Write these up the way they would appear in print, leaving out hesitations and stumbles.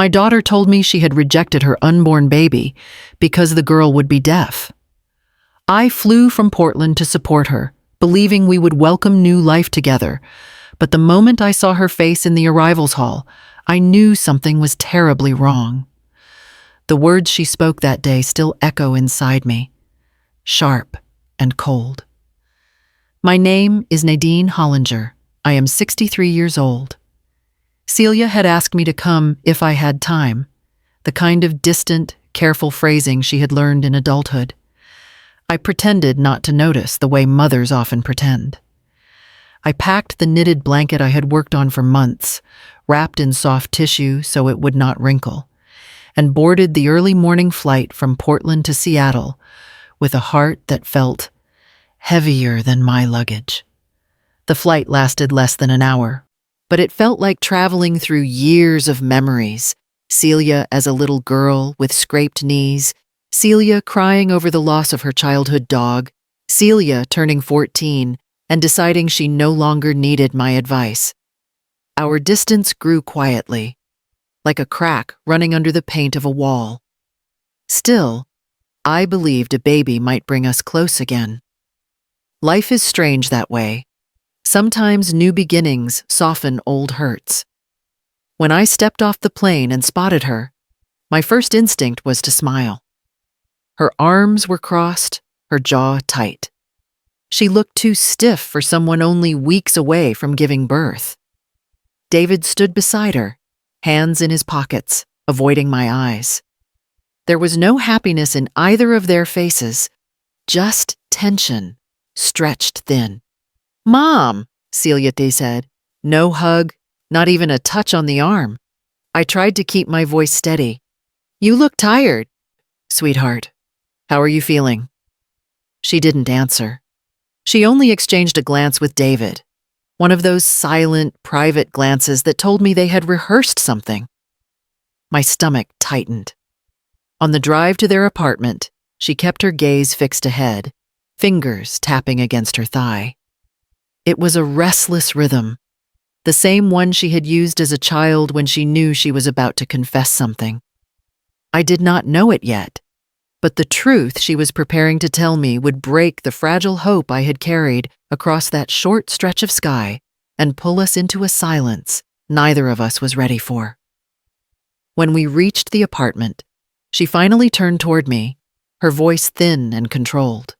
My daughter told me she had rejected her unborn baby because the girl would be deaf. I flew from Portland to support her, believing we would welcome new life together. But the moment I saw her face in the arrivals hall, I knew something was terribly wrong. The words she spoke that day still echo inside me, sharp and cold. My name is Nadine Hollinger. I am 63 years old. Celia had asked me to come if I had time, the kind of distant, careful phrasing she had learned in adulthood. I pretended not to notice the way mothers often pretend. I packed the knitted blanket I had worked on for months, wrapped in soft tissue so it would not wrinkle, and boarded the early morning flight from Portland to Seattle with a heart that felt heavier than my luggage. The flight lasted less than an hour, but it felt like traveling through years of memories. Celia as a little girl with scraped knees, Celia crying over the loss of her childhood dog, Celia turning 14 and deciding she no longer needed my advice. Our distance grew quietly, like a crack running under the paint of a wall. Still, I believed a baby might bring us close again. Life is strange that way. Sometimes new beginnings soften old hurts. When I stepped off the plane and spotted her, my first instinct was to smile. Her arms were crossed, her jaw tight. She looked too stiff for someone only weeks away from giving birth. David stood beside her, hands in his pockets, avoiding my eyes. There was no happiness in either of their faces, just tension, stretched thin. "Mom," Celia said. No hug, not even a touch on the arm. I tried to keep my voice steady. "You look tired." "Sweetheart, how are you feeling?" She didn't answer. She only exchanged a glance with David, one of those silent, private glances that told me they had rehearsed something. My stomach tightened. On the drive to their apartment, she kept her gaze fixed ahead, fingers tapping against her thigh. It was a restless rhythm, the same one she had used as a child when she knew she was about to confess something. I did not know it yet, but the truth she was preparing to tell me would break the fragile hope I had carried across that short stretch of sky and pull us into a silence neither of us was ready for. When we reached the apartment, she finally turned toward me, her voice thin and controlled.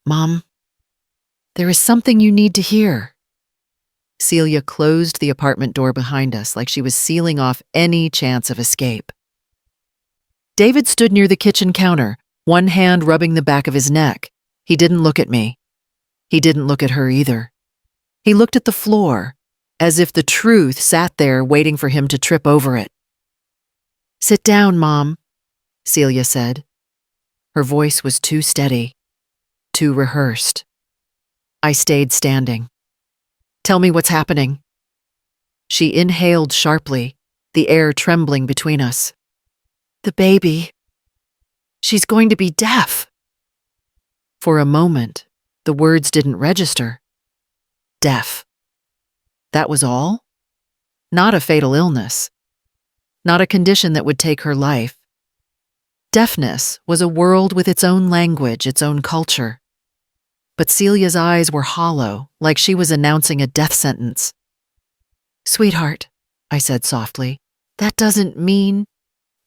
"Mom, there is something you need to hear." Celia closed the apartment door behind us like she was sealing off any chance of escape. David stood near the kitchen counter, one hand rubbing the back of his neck. He didn't look at me. He didn't look at her either. He looked at the floor, as if the truth sat there waiting for him to trip over it. "Sit down, Mom," Celia said. Her voice was too steady, too rehearsed. I stayed standing. "Tell me what's happening." She inhaled sharply, the air trembling between us. "The baby. She's going to be deaf." For a moment, the words didn't register. Deaf. That was all? Not a fatal illness. Not a condition that would take her life. Deafness was a world with its own language, its own culture. But Celia's eyes were hollow, like she was announcing a death sentence. "Sweetheart," I said softly, "that doesn't mean—"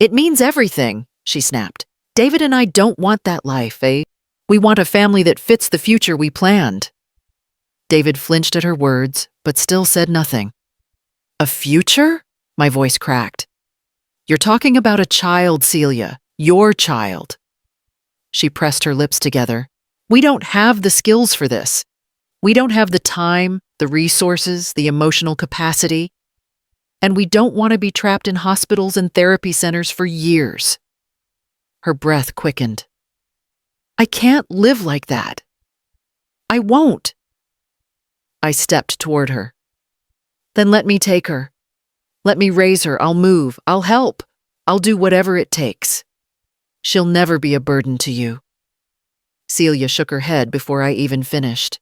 "It means everything," she snapped. "David and I don't want that life, eh? We want a family that fits the future we planned." David flinched at her words, but still said nothing. "A future?" My voice cracked. "You're talking about a child, Celia. Your child." She pressed her lips together. "We don't have the skills for this. We don't have the time, the resources, the emotional capacity. And we don't want to be trapped in hospitals and therapy centers for years." Her breath quickened. "I can't live like that. I won't." I stepped toward her. "Then let me take her. Let me raise her. I'll move. I'll help. I'll do whatever it takes. She'll never be a burden to you." Celia shook her head before I even finished.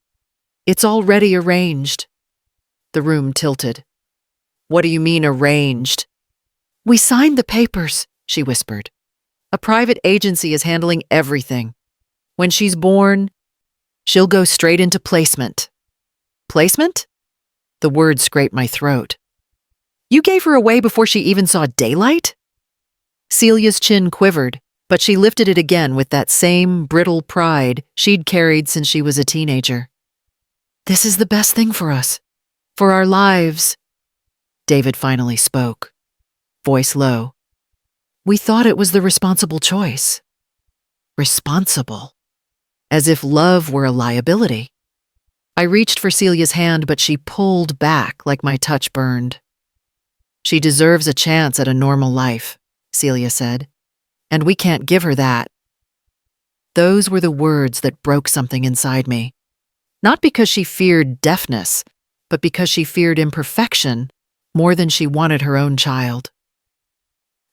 "It's already arranged." The room tilted. "What do you mean arranged?" "We signed the papers," she whispered. "A private agency is handling everything. When she's born, she'll go straight into placement." "Placement?" The word scraped my throat. "You gave her away before she even saw daylight?" Celia's chin quivered, but she lifted it again with that same brittle pride she'd carried since she was a teenager. "This is the best thing for us. For our lives." David finally spoke, voice low. "We thought it was the responsible choice." Responsible. As if love were a liability. I reached for Celia's hand, but she pulled back like my touch burned. "She deserves a chance at a normal life," Celia said, "and we can't give her that." Those were the words that broke something inside me. Not because she feared deafness, but because she feared imperfection more than she wanted her own child.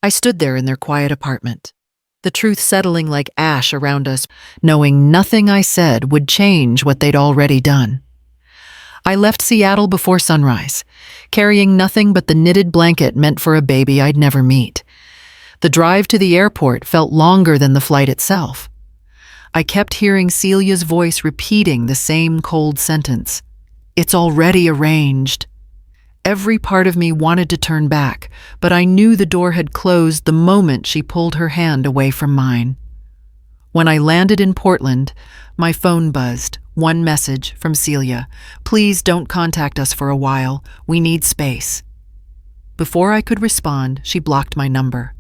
I stood there in their quiet apartment, the truth settling like ash around us, knowing nothing I said would change what they'd already done. I left Seattle before sunrise, carrying nothing but the knitted blanket meant for a baby I'd never meet. The drive to the airport felt longer than the flight itself. I kept hearing Celia's voice repeating the same cold sentence. "It's already arranged." Every part of me wanted to turn back, but I knew the door had closed the moment she pulled her hand away from mine. When I landed in Portland, my phone buzzed. One message from Celia. "Please don't contact us for a while. We need space." Before I could respond, she blocked my number.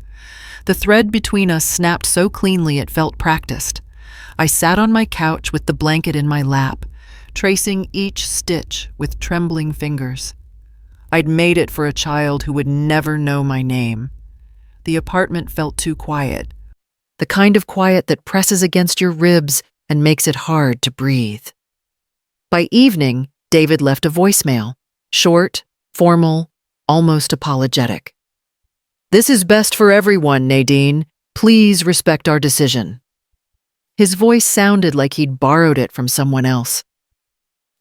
The thread between us snapped so cleanly it felt practiced. I sat on my couch with the blanket in my lap, tracing each stitch with trembling fingers. I'd made it for a child who would never know my name. The apartment felt too quiet, the kind of quiet that presses against your ribs and makes it hard to breathe. By evening, David left a voicemail, short, formal, almost apologetic. "This is best for everyone, Nadine. Please respect our decision." His voice sounded like he'd borrowed it from someone else.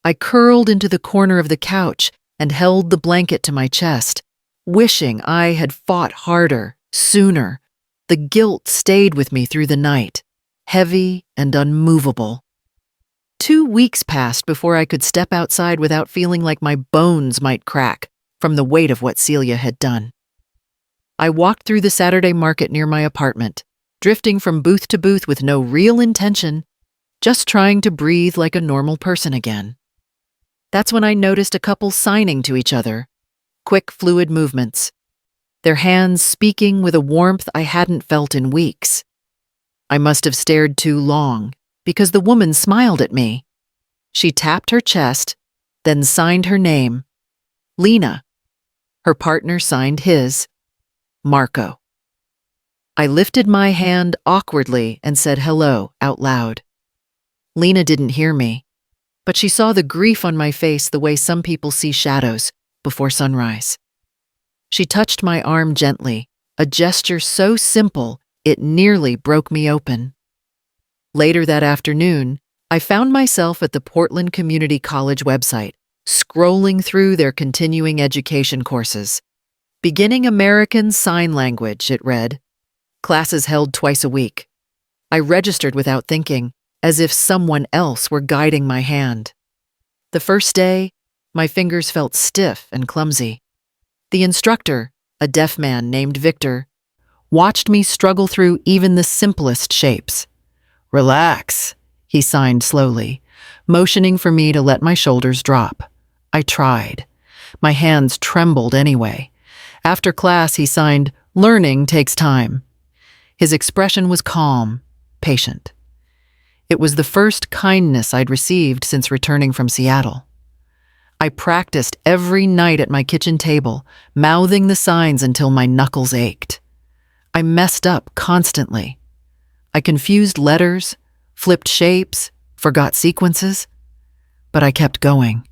I curled into the corner of the couch and held the blanket to my chest, wishing I had fought harder, sooner. The guilt stayed with me through the night, heavy and unmovable. 2 weeks passed before I could step outside without feeling like my bones might crack from the weight of what Celia had done. I walked through the Saturday market near my apartment, drifting from booth to booth with no real intention, just trying to breathe like a normal person again. That's when I noticed a couple signing to each other, quick, fluid movements, their hands speaking with a warmth I hadn't felt in weeks. I must have stared too long, because the woman smiled at me. She tapped her chest, then signed her name, Lena. Her partner signed his, Marco. I lifted my hand awkwardly and said hello out loud. Lena didn't hear me, but she saw the grief on my face the way some people see shadows before sunrise. She touched my arm gently, a gesture so simple it nearly broke me open. Later that afternoon, I found myself at the Portland Community College website, scrolling through their continuing education courses. Beginning American Sign Language, it read. Classes held twice a week. I registered without thinking, as if someone else were guiding my hand. The first day, my fingers felt stiff and clumsy. The instructor, a deaf man named Victor, watched me struggle through even the simplest shapes. "Relax," he signed slowly, motioning for me to let my shoulders drop. I tried. My hands trembled anyway. After class, he signed, "Learning takes time." His expression was calm, patient. It was the first kindness I'd received since returning from Seattle. I practiced every night at my kitchen table, mouthing the signs until my knuckles ached. I messed up constantly. I confused letters, flipped shapes, forgot sequences, but I kept going.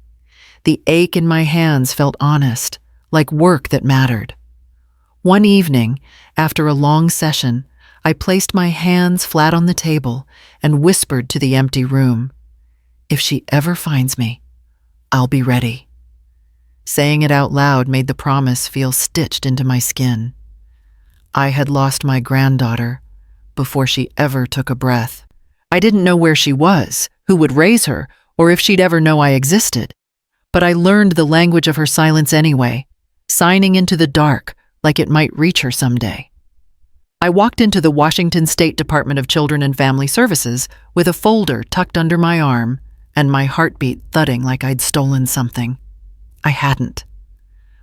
The ache in my hands felt honest, like work that mattered. One evening, after a long session, I placed my hands flat on the table and whispered to the empty room, "If she ever finds me, I'll be ready." Saying it out loud made the promise feel stitched into my skin. I had lost my granddaughter before she ever took a breath. I didn't know where she was, who would raise her, or if she'd ever know I existed. But I learned the language of her silence anyway, signing into the dark like it might reach her someday. I walked into the Washington State Department of Children and Family Services with a folder tucked under my arm and my heartbeat thudding like I'd stolen something. I hadn't.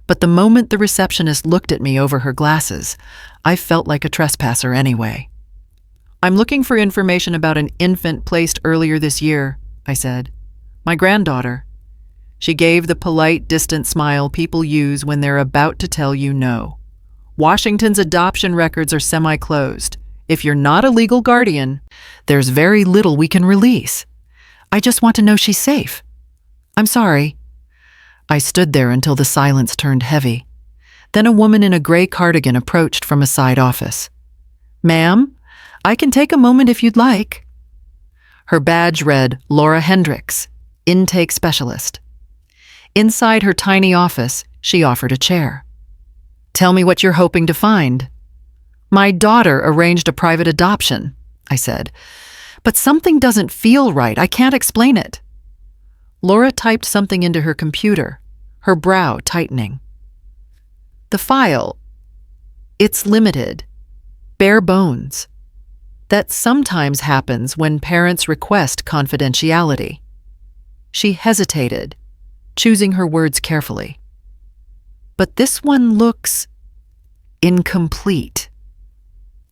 But the moment the receptionist looked at me over her glasses, I felt like a trespasser anyway. "I'm looking for information about an infant placed earlier this year," I said. "My granddaughter." She gave the polite, distant smile people use when they're about to tell you no. "Washington's adoption records are semi-closed. If you're not a legal guardian, there's very little we can release. I just want to know she's safe. I'm sorry." I stood there until the silence turned heavy. Then a woman in a gray cardigan approached from a side office. "Ma'am, I can take a moment if you'd like." Her badge read Laura Hendricks, Intake Specialist. Inside her tiny office, she offered a chair. "Tell me what you're hoping to find." "My daughter arranged a private adoption," I said. "But something doesn't feel right. I can't explain it." Laura typed something into her computer, her brow tightening. "The file, it's limited, bare bones. That sometimes happens when parents request confidentiality." She hesitated, choosing her words carefully. "But this one looks incomplete."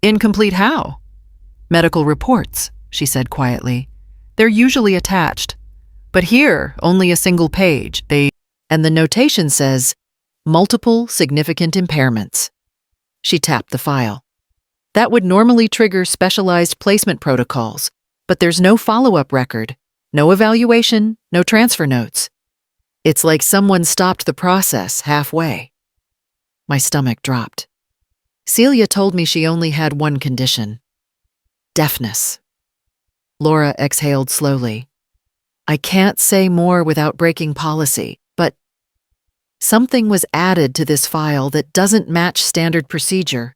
"Incomplete how?" "Medical reports," she said quietly. "They're usually attached. But here, only a single page. And the notation says, multiple significant impairments." She tapped the file. "That would normally trigger specialized placement protocols, but there's no follow-up record, no evaluation, no transfer notes. It's like someone stopped the process halfway." My stomach dropped. Celia told me she only had one condition: deafness. Laura exhaled slowly. "I can't say more without breaking policy, but something was added to this file that doesn't match standard procedure."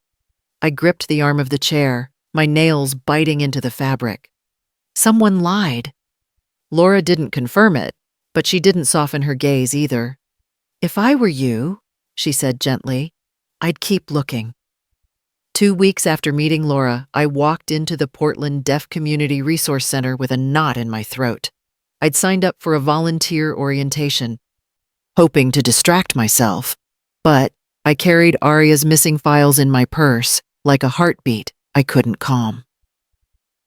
I gripped the arm of the chair, my nails biting into the fabric. "Someone lied." Laura didn't confirm it, but she didn't soften her gaze either. "If I were you," she said gently, "I'd keep looking." 2 weeks after meeting Laura, I walked into the Portland Deaf Community Resource Center with a knot in my throat. I'd signed up for a volunteer orientation, hoping to distract myself, but I carried Aria's missing files in my purse like a heartbeat I couldn't calm.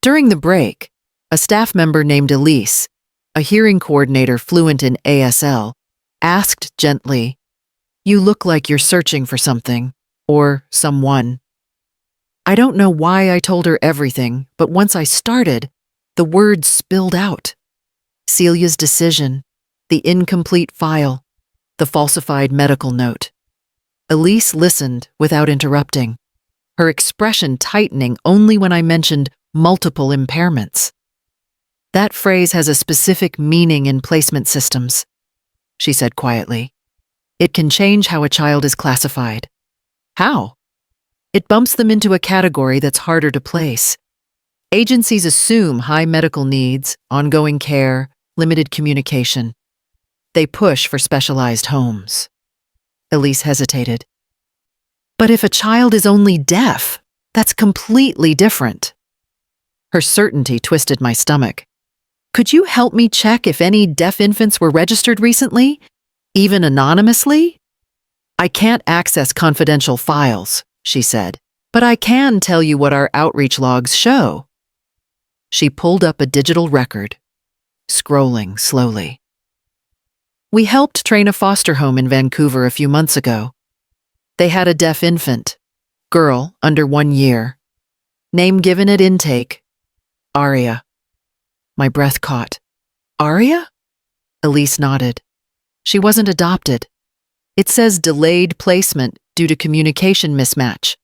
During the break, a staff member named Elise, a hearing coordinator fluent in ASL, asked gently, "You look like you're searching for something, or someone." I don't know why I told her everything, but once I started, the words spilled out. Celia's decision, the incomplete file, the falsified medical note. Elise listened without interrupting, her expression tightening only when I mentioned multiple impairments. "That phrase has a specific meaning in placement systems," she said quietly. "It can change how a child is classified." "How?" "It bumps them into a category that's harder to place. Agencies assume high medical needs, ongoing care, limited communication. They push for specialized homes." Elise hesitated. "But if a child is only deaf, that's completely different." Her certainty twisted my stomach. "Could you help me check if any deaf infants were registered recently, even anonymously?" "I can't access confidential files," she said, "but I can tell you what our outreach logs show." She pulled up a digital record, scrolling slowly. "We helped train a foster home in Vancouver a few months ago. They had a deaf infant, girl under 1 year. Name given at intake, Aria." My breath caught. "Aria?" Elise nodded. "She wasn't adopted. It says delayed placement due to communication mismatch,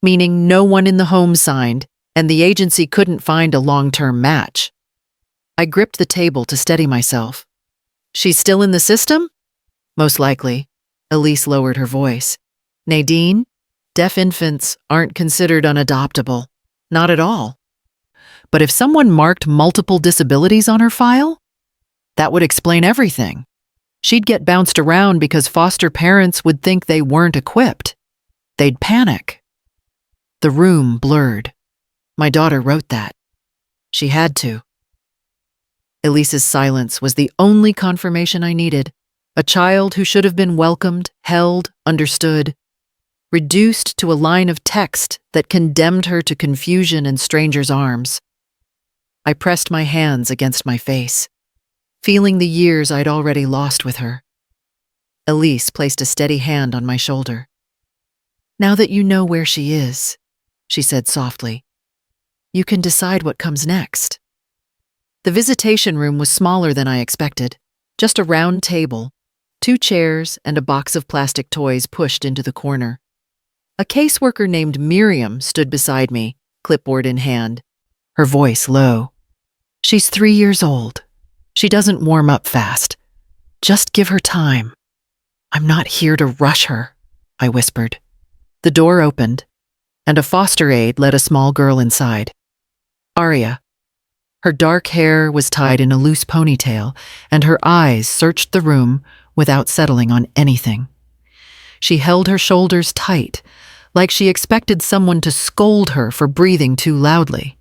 meaning no one in the home signed, and the agency couldn't find a long-term match." I gripped the table to steady myself. "She's still in the system?" "Most likely." Elise lowered her voice. "Nadine, Deaf infants aren't considered unadoptable. Not at all. But if someone marked multiple disabilities on her file, that would explain everything. She'd get bounced around because foster parents would think they weren't equipped. They'd panic. The room blurred. My daughter wrote that. She had to. Elise's silence was the only confirmation I needed. A child who should have been welcomed, held, understood, reduced to a line of text that condemned her to confusion and strangers' arms. I pressed my hands against my face, feeling the years I'd already lost with her. Elise placed a steady hand on my shoulder. "Now that you know where she is," she said softly, "you can decide what comes next." The visitation room was smaller than I expected, just a round table, 2 chairs, and a box of plastic toys pushed into the corner. A caseworker named Miriam stood beside me, clipboard in hand, her voice low. "She's 3 years old. She doesn't warm up fast. Just give her time." "I'm not here to rush her," I whispered. The door opened, and a foster aide led a small girl inside. Aria. Her dark hair was tied in a loose ponytail, and her eyes searched the room without settling on anything. She held her shoulders tight, like she expected someone to scold her for breathing too loudly.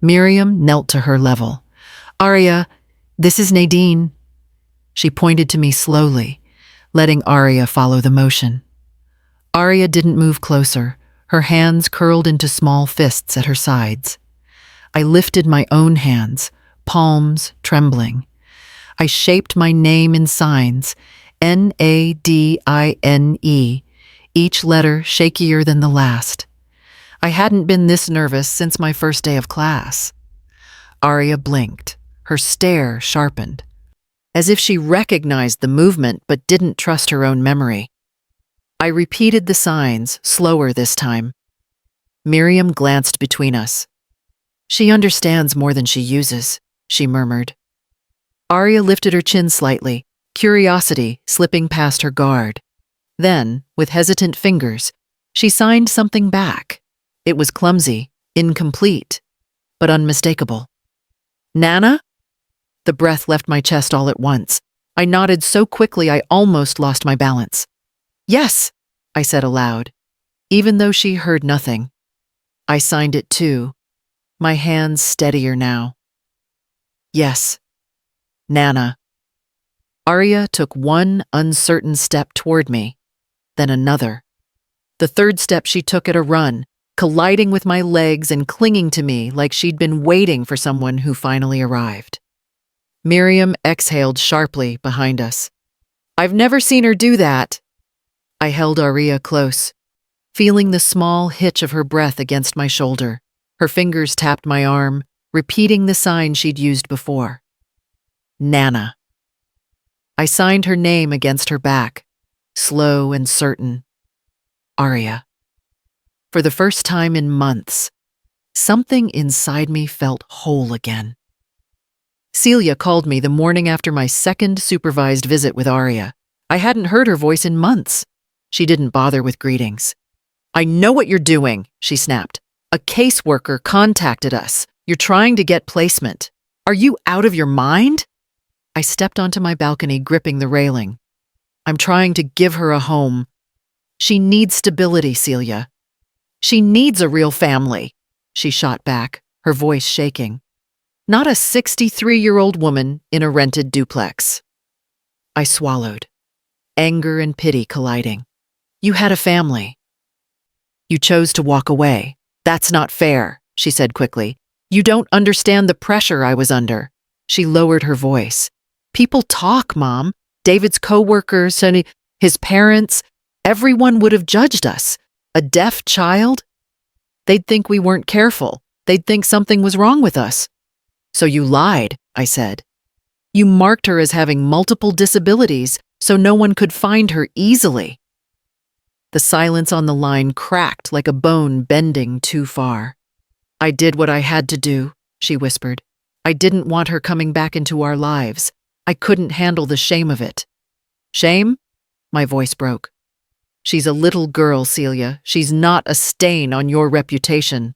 Miriam knelt to her level. "Aria, this is Nadine." She pointed to me slowly, letting Aria follow the motion. Aria didn't move closer, her hands curled into small fists at her sides. I lifted my own hands, palms trembling. I shaped my name in signs, Nadine, each letter shakier than the last. I hadn't been this nervous since my first day of class. Aria blinked, her stare sharpened, as if she recognized the movement but didn't trust her own memory. I repeated the signs, slower this time. Miriam glanced between us. "She understands more than she uses," she murmured. Aria lifted her chin slightly, curiosity slipping past her guard. Then, with hesitant fingers, she signed something back. It was clumsy, incomplete, but unmistakable. "Nana?" The breath left my chest all at once. I nodded so quickly I almost lost my balance. "Yes," I said aloud, even though she heard nothing. I signed it too, my hands steadier now. "Yes, Nana." Aria took one uncertain step toward me, then another. The third step she took at a run, colliding with my legs and clinging to me like she'd been waiting for someone who finally arrived. Miriam exhaled sharply behind us. "I've never seen her do that." I held Aria close, feeling the small hitch of her breath against my shoulder. Her fingers tapped my arm, repeating the sign she'd used before. "Nana." I signed her name against her back, slow and certain. Aria. For the first time in months, something inside me felt whole again. Celia called me the morning after my second supervised visit with Aria. I hadn't heard her voice in months. She didn't bother with greetings. "I know what you're doing," she snapped. "A caseworker contacted us. You're trying to get placement. Are you out of your mind?" I stepped onto my balcony, gripping the railing. "I'm trying to give her a home. She needs stability, Celia. She needs a real family," she shot back, her voice shaking. "Not a 63-year-old woman in a rented duplex." I swallowed, anger and pity colliding. "You had a family. You chose to walk away. That's not fair," she said quickly. "You don't understand the pressure I was under." She lowered her voice. "People talk, Mom. David's coworkers and his parents, everyone would have judged us. A deaf child? They'd think we weren't careful. They'd think something was wrong with us." "So you lied," I said. "You marked her as having multiple disabilities so no one could find her easily." The silence on the line cracked like a bone bending too far. "I did what I had to do," she whispered. "I didn't want her coming back into our lives. I couldn't handle the shame of it." "Shame?" My voice broke. She's a little girl, Celia. She's not a stain on your reputation.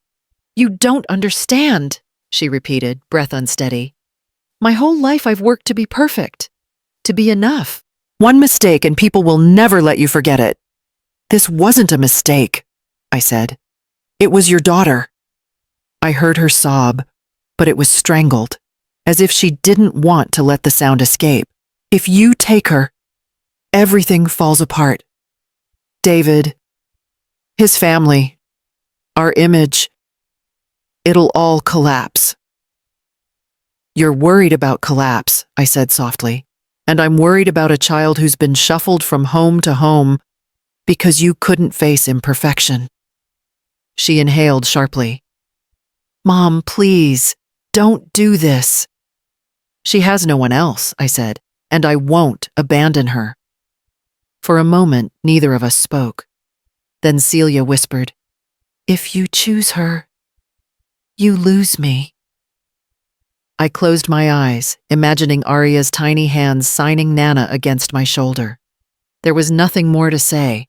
You don't understand, she repeated, breath unsteady. My whole life I've worked to be perfect, to be enough. One mistake and people will never let you forget it. This wasn't a mistake, I said. It was your daughter. I heard her sob, but it was strangled, as if she didn't want to let the sound escape. If you take her, everything falls apart. David, his family, our image, it'll all collapse. You're worried about collapse, I said softly, and I'm worried about a child who's been shuffled from home to home because you couldn't face imperfection. She inhaled sharply. Mom, please, don't do this. She has no one else, I said, and I won't abandon her. For a moment, neither of us spoke. Then Celia whispered, If you choose her, you lose me. I closed my eyes, imagining Arya's tiny hands signing Nana against my shoulder. There was nothing more to say.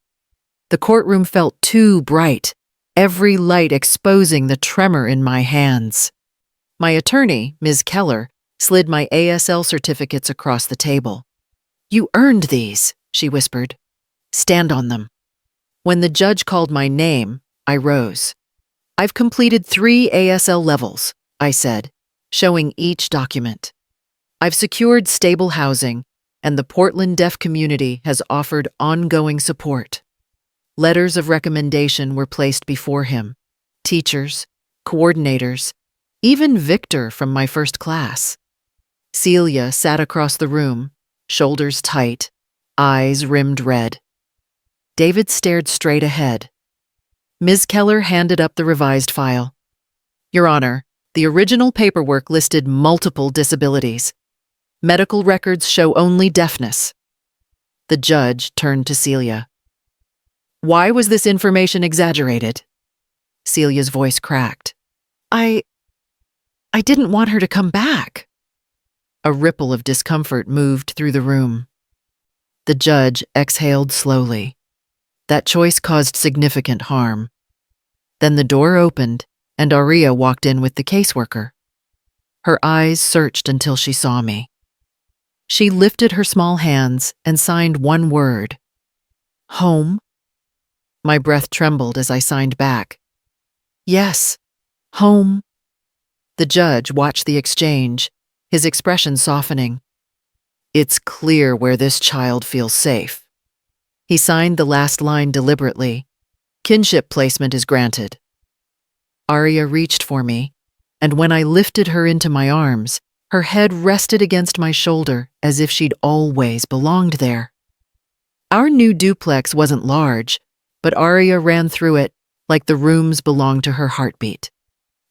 The courtroom felt too bright, every light exposing the tremor in my hands. My attorney, Ms. Keller, slid my ASL certificates across the table. You earned these, she whispered. Stand on them. When the judge called my name, I rose. I've completed 3 ASL levels, I said, showing each document. I've secured stable housing, and the Portland deaf community has offered ongoing support. Letters of recommendation were placed before him. Teachers, coordinators, even Victor from my first class. Celia sat across the room, shoulders tight, eyes rimmed red. David stared straight ahead. Ms. Keller handed up the revised file. Your Honor, the original paperwork listed multiple disabilities. Medical records show only deafness. The judge turned to Celia. Why was this information exaggerated? Celia's voice cracked. I didn't want her to come back. A ripple of discomfort moved through the room. The judge exhaled slowly. That choice caused significant harm. Then the door opened, and Arya walked in with the caseworker. Her eyes searched until she saw me. She lifted her small hands and signed one word. Home? My breath trembled as I signed back. Yes, home. The judge watched the exchange, his expression softening. It's clear where this child feels safe. He signed the last line deliberately. Kinship placement is granted. Arya reached for me, and when I lifted her into my arms, her head rested against my shoulder as if she'd always belonged there. Our new duplex wasn't large, but Arya ran through it like the rooms belonged to her heartbeat.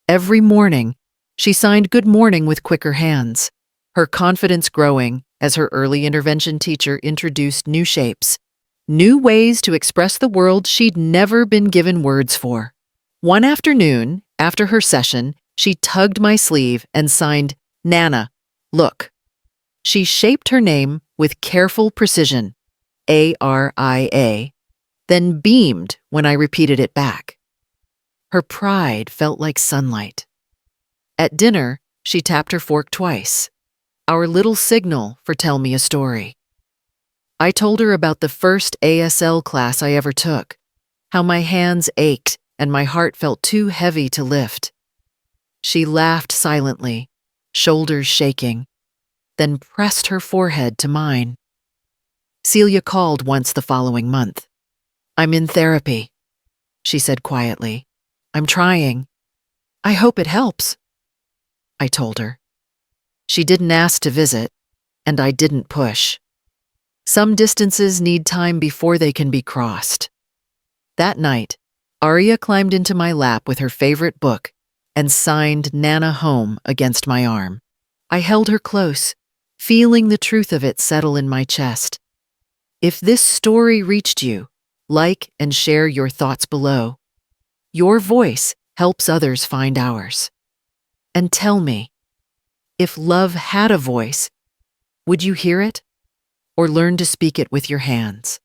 Every morning, she signed good morning with quicker hands, her confidence growing as her early intervention teacher introduced new shapes, new ways to express the world she'd never been given words for. One afternoon, after her session, she tugged my sleeve and signed, Nana, look. She shaped her name with careful precision, Aria, then beamed when I repeated it back. Her pride felt like sunlight. At dinner, she tapped her fork twice, our little signal for tell me a story. I told her about the first ASL class I ever took, how my hands ached and my heart felt too heavy to lift. She laughed silently, shoulders shaking, then pressed her forehead to mine. Celia called once the following month. I'm in therapy, she said quietly. I'm trying. I hope it helps, I told her. She didn't ask to visit, and I didn't push. Some distances need time before they can be crossed. That night, Arya climbed into my lap with her favorite book and signed Nana home against my arm. I held her close, feeling the truth of it settle in my chest. If this story reached you, like and share your thoughts below. Your voice helps others find ours. And tell me, if love had a voice, would you hear it or learn to speak it with your hands?